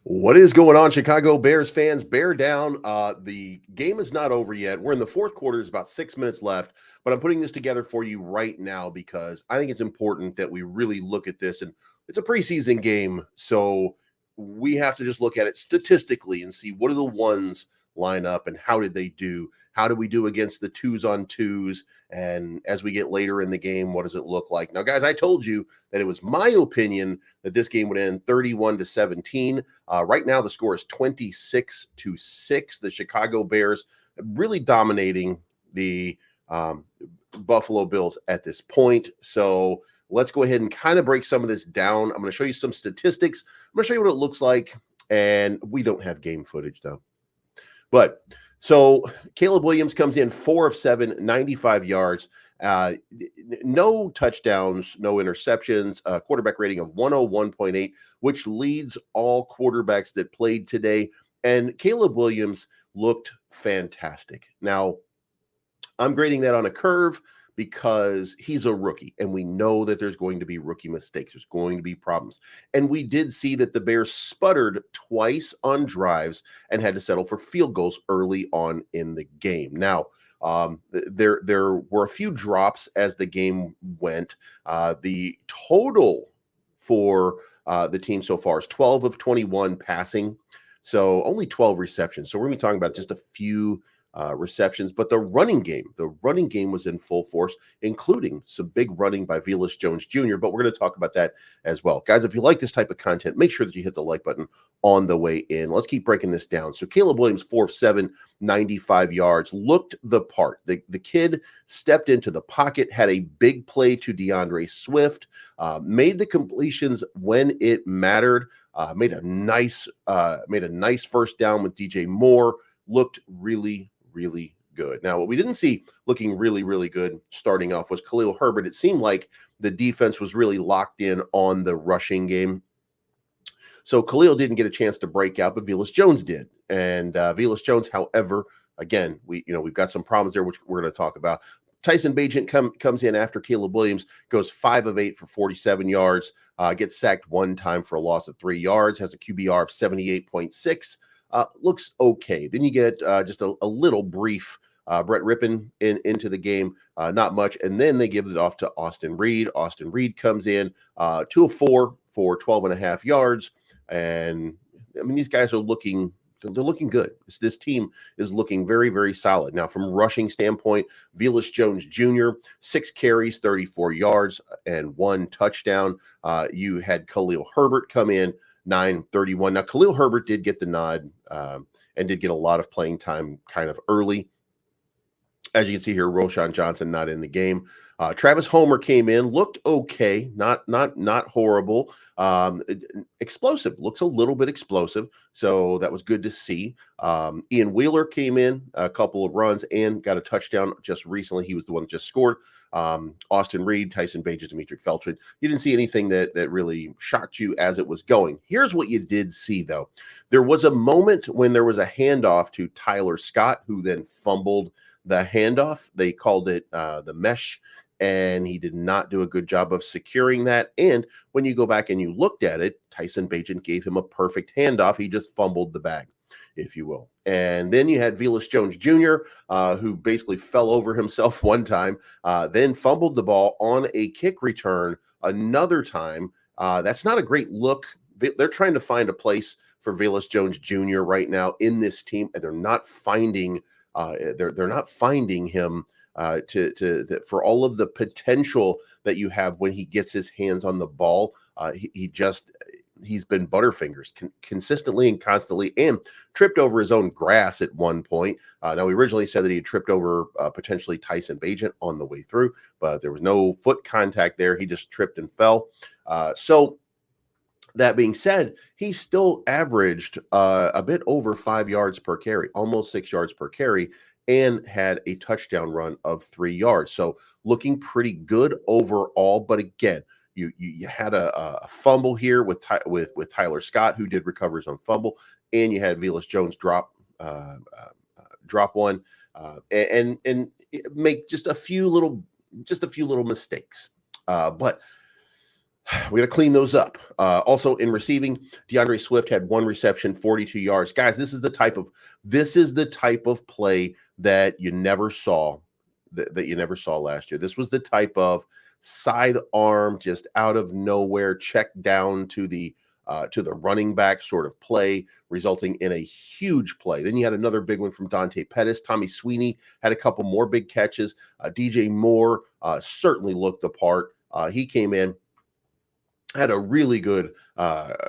What is going on, Chicago Bears fans? Bear down. The game is not over yet. We're in the fourth quarter. There's about 6 minutes left, but I'm putting this together for you right now because I think it's important that we really look at this. And it's a preseason game, so we have to just look at it statistically and see what are the ones line up and how did they do? How do we do against the twos on twos? And as we get later in the game, what does it look like? Now, guys, I told you that it was my opinion that this game would end 31-17. Right now, the score is 26-6. The Chicago Bears really dominating the Buffalo Bills at this point. So let's go ahead and kind of break some of this down. I'm going to show you some statistics. I'm going to show you what it looks like. And we don't have game footage, though. But so Caleb Williams comes in 4 of 7, 95 yards, no touchdowns, no interceptions, quarterback rating of 101.8, which leads all quarterbacks that played today. And Caleb Williams looked fantastic. Now, I'm grading that on a curve because he's a rookie, and we know that there's going to be rookie mistakes. There's going to be problems. And we did see that the Bears sputtered twice on drives and had to settle for field goals early on in the game. Now, there were a few drops as the game went. The total for the team so far is 12 of 21 passing, so only 12 receptions. So we're going to be talking about just a few receptions, but the running game was in full force, including some big running by Velus Jones Jr., but we're going to talk about that as well. Guys, if you like this type of content, make sure that you hit the like button on the way in. Let's keep breaking this down. So Caleb Williams, 4 of 7, 95 yards, looked the part. The kid stepped into the pocket, had a big play to DeAndre Swift, made the completions when it mattered, made a nice first down with DJ Moore, looked really good. Now, what we didn't see looking really good starting off was Khalil Herbert. It seemed like the defense was really locked in on the rushing game. So Khalil didn't get a chance to break out, but Velus Jones did. And Velus Jones, however, again, we've got some problems there, which we're going to talk about. Tyson Bagent comes in after Caleb Williams, goes 5 of 8 for 47 yards, gets sacked one time for a loss of 3 yards, has a QBR of 78.6. Looks okay. Then you get just a little brief Brett Rippon into the game, not much. And then they give it off to Austin Reed. Austin Reed comes in 2 of 4 for 12.5 yards. And I mean, these guys are looking good. This team is looking very solid. Now, from rushing standpoint, Velus Jones Jr., 6 carries, 34 yards, and 1 touchdown. You had Khalil Herbert come in, 9:31. Now, Khalil Herbert did get the nod and did get a lot of playing time kind of early. As you can see here, Roshan Johnson not in the game. Travis Homer came in, looked okay, not horrible. Explosive, looks a little bit explosive, so that was good to see. Ian Wheeler came in, a couple of runs, and got a touchdown just recently. He was the one that just scored. Austin Reed, Tyson Bagent, Dimitri Feltrin. You didn't see anything that really shocked you as it was going. Here's what you did see, though. There was a moment when there was a handoff to Tyler Scott, who then fumbled the handoff. They called it the mesh, and he did not do a good job of securing that. And when you go back and you looked at it, Tyson Bagent gave him a perfect handoff. He just fumbled the bag, if you will. And then you had Velus Jones Jr., who basically fell over himself one time, then fumbled the ball on a kick return another time. That's not a great look. They're trying to find a place for Velus Jones Jr. right now in this team, and they're not finding him for all of the potential that you have when he gets his hands on the ball. He's been Butterfingers consistently and constantly, and tripped over his own grass at one point. Now, we originally said that he had tripped over potentially Tyson Bagent on the way through, but there was no foot contact there. He just tripped and fell. So that being said, he still averaged a bit over 5 yards per carry, almost 6 yards per carry, and had a touchdown run of 3 yards. So looking pretty good overall. But again, you had a fumble here with Tyler Scott, who did recover his own fumble, and you had Velus Jones drop one and make just a few little mistakes. But We got to clean those up. Also in receiving, DeAndre Swift had 1 reception, 42 yards. Guys, this is the type of play that you never saw that you never saw last year. This was the type of sidearm, just out of nowhere, check down to the running back sort of play, resulting in a huge play. Then you had another big one from Dante Pettis. Tommy Sweeney had a couple more big catches. DJ Moore certainly looked the part. He came in, had a really good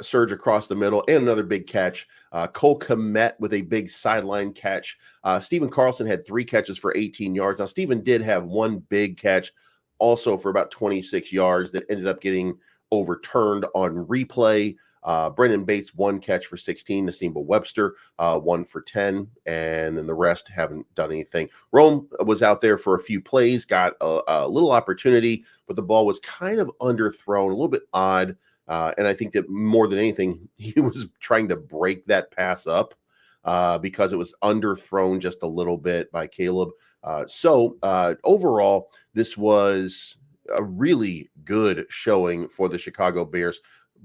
surge across the middle and another big catch. Cole Kmet with a big sideline catch. Stephen Carlson had 3 catches for 18 yards. Now, Stephen did have 1 big catch also for about 26 yards that ended up getting overturned on replay. Brendan Bates, 1 catch for 16. Nasimba Webster, 1 for 10. And then the rest haven't done anything. Rome was out there for a few plays, got a little opportunity, but the ball was kind of underthrown, a little bit odd. And I think that more than anything, he was trying to break that pass up because it was underthrown just a little bit by Caleb. So overall, this was a really good showing for the Chicago Bears.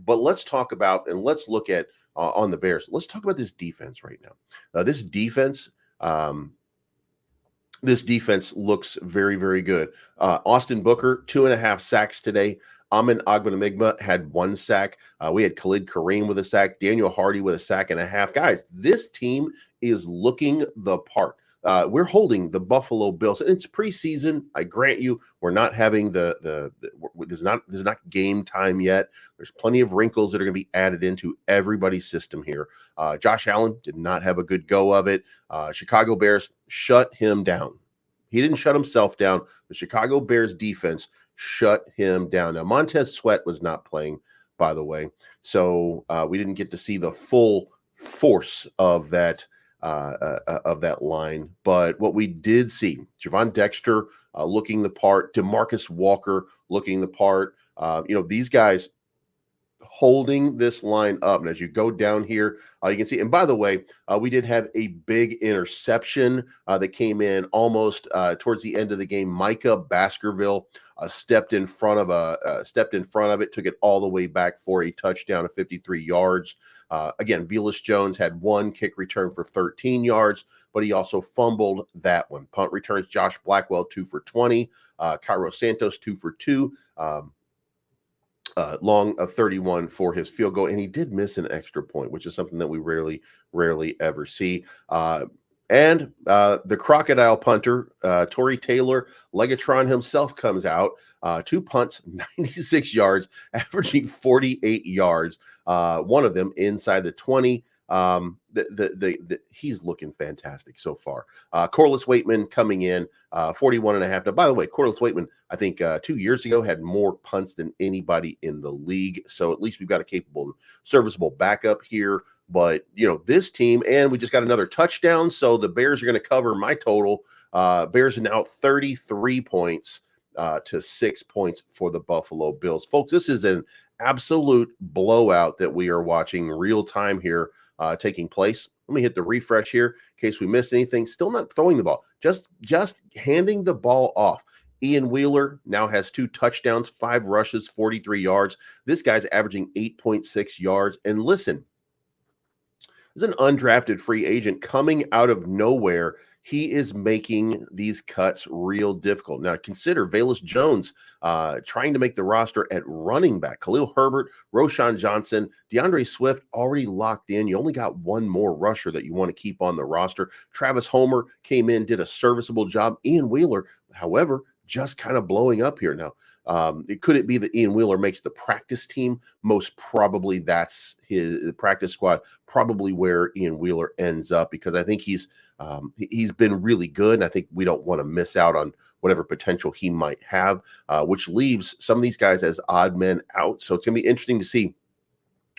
But let's talk about and let's look at on the Bears. Let's talk about this defense right now. This defense looks very, very good. Austin Booker, 2.5 sacks today. Amin Agbanamigma had 1 sack. We had Khalid Kareem with a sack. Daniel Hardy with a sack and a half. Guys, this team is looking the part. We're holding the Buffalo Bills, and it's preseason. I grant you, we're not having there's not game time yet. There's plenty of wrinkles that are going to be added into everybody's system here. Josh Allen did not have a good go of it. Chicago Bears shut him down. He didn't shut himself down. The Chicago Bears defense shut him down. Now, Montez Sweat was not playing, by the way, so we didn't get to see the full force of that line. But what we did see, Javon Dexter looking the part, DeMarcus Walker looking the part. These guys holding this line up. And as you go down here, you can see, and by the way, we did have a big interception that came in almost towards the end of the game. Micah Baskerville stepped in front of it, took it all the way back for a touchdown of 53 yards. Again, Velus Jones had 1 kick return for 13 yards, but he also fumbled that one. Punt returns, Josh Blackwell, 2 for 20. Cairo Santos, 2 for 2. Long of 31 for his field goal, and he did miss an extra point, which is something that we rarely ever see. And the crocodile punter, Torrey Taylor, Legatron himself, comes out. 2 punts, 96 yards, averaging 48 yards. One of them inside the 20. He's looking fantastic so far. Corliss Waitman coming in, 41.5. Now, by the way, Corliss Waitman, I think 2 years ago had more punts than anybody in the league. So at least we've got a capable, serviceable backup here. But, this team, and we just got another touchdown. So the Bears are going to cover my total. Bears are now 33 points to 6 points for the Buffalo Bills. Folks, this is an absolute blowout that we are watching real time here taking place. Let me hit the refresh here in case we missed anything. Still not throwing the ball, just handing the ball off. Ian Wheeler now has 2 touchdowns, 5 rushes, 43 yards. This guy's averaging 8.6 yards. And listen, as an undrafted free agent coming out of nowhere, he is making these cuts real difficult. Now, consider Velus Jones trying to make the roster at running back. Khalil Herbert, Roshan Johnson, DeAndre Swift already locked in. You only got 1 more rusher that you want to keep on the roster. Travis Homer came in, did a serviceable job. Ian Wheeler, however, just kind of blowing up here now. Could it be that Ian Wheeler makes the practice team? Most probably that's the practice squad, probably where Ian Wheeler ends up, because I think he's been really good, and I think we don't want to miss out on whatever potential he might have, which leaves some of these guys as odd men out. So it's going to be interesting to see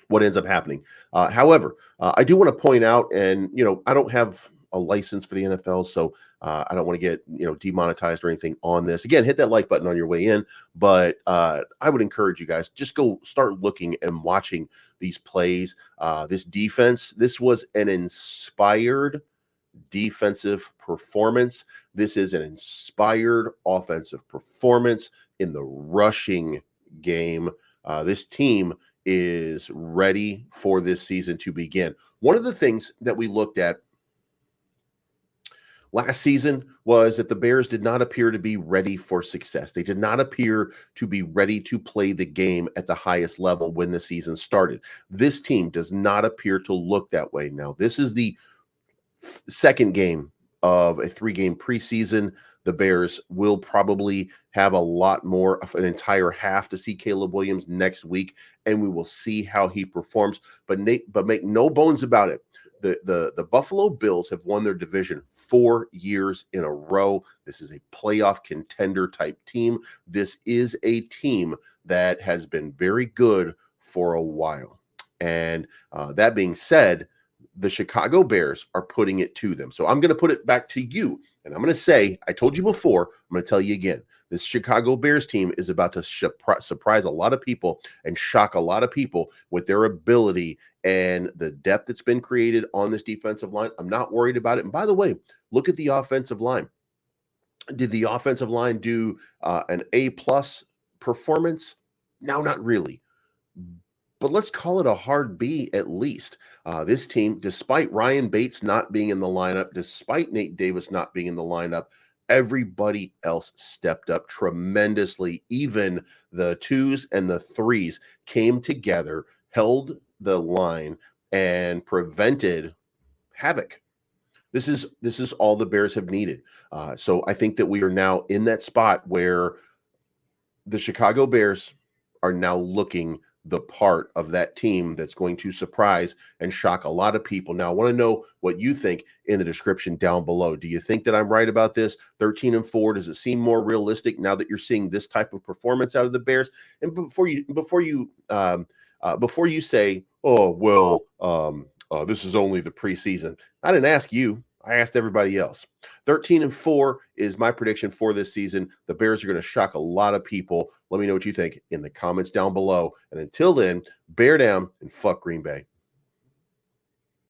what ends up happening. However, I do want to point out, and I don't have a license for the NFL, so I don't want to get demonetized or anything on this. Again, hit that like button on your way in, but I would encourage you guys, just go start looking and watching these plays. This defense, this was an inspired defensive performance. This is an inspired offensive performance in the rushing game. This team is ready for this season to begin. One of the things that we looked at last season was that the Bears did not appear to be ready for success. They did not appear to be ready to play the game at the highest level when the season started. This team does not appear to look that way now. This is the second game of a 3-game preseason. The Bears will probably have a lot more of an entire half to see Caleb Williams next week, and we will see how he performs. But make no bones about it. The Buffalo Bills have won their division 4 years in a row. This is a playoff contender type team. This is a team that has been very good for a while. And that being said, the Chicago Bears are putting it to them. So I'm going to put it back to you. And I'm going to say, I told you before, I'm going to tell you again. This Chicago Bears team is about to surprise a lot of people and shock a lot of people with their ability and the depth that's been created on this defensive line. I'm not worried about it. And by the way, look at the offensive line. Did the offensive line do an A-plus performance? No, not really. But let's call it a hard B at least. This team, despite Ryan Bates not being in the lineup, despite Nate Davis not being in the lineup, everybody else stepped up tremendously. Even the 2s and the 3s came together, held the line, and prevented havoc. This is all the Bears have needed. So I think that we are now in that spot where the Chicago Bears are now looking the part of that team that's going to surprise and shock a lot of people. Now, I want to know what you think in the description down below. Do you think that I'm right about this? 13-4, does it seem more realistic now that you're seeing this type of performance out of the Bears? And before you say, oh, well, this is only the preseason, I didn't ask you. I asked everybody else. 13-4 is my prediction for this season. The Bears are going to shock a lot of people. Let me know what you think in the comments down below. And until then, bear down and fuck Green Bay.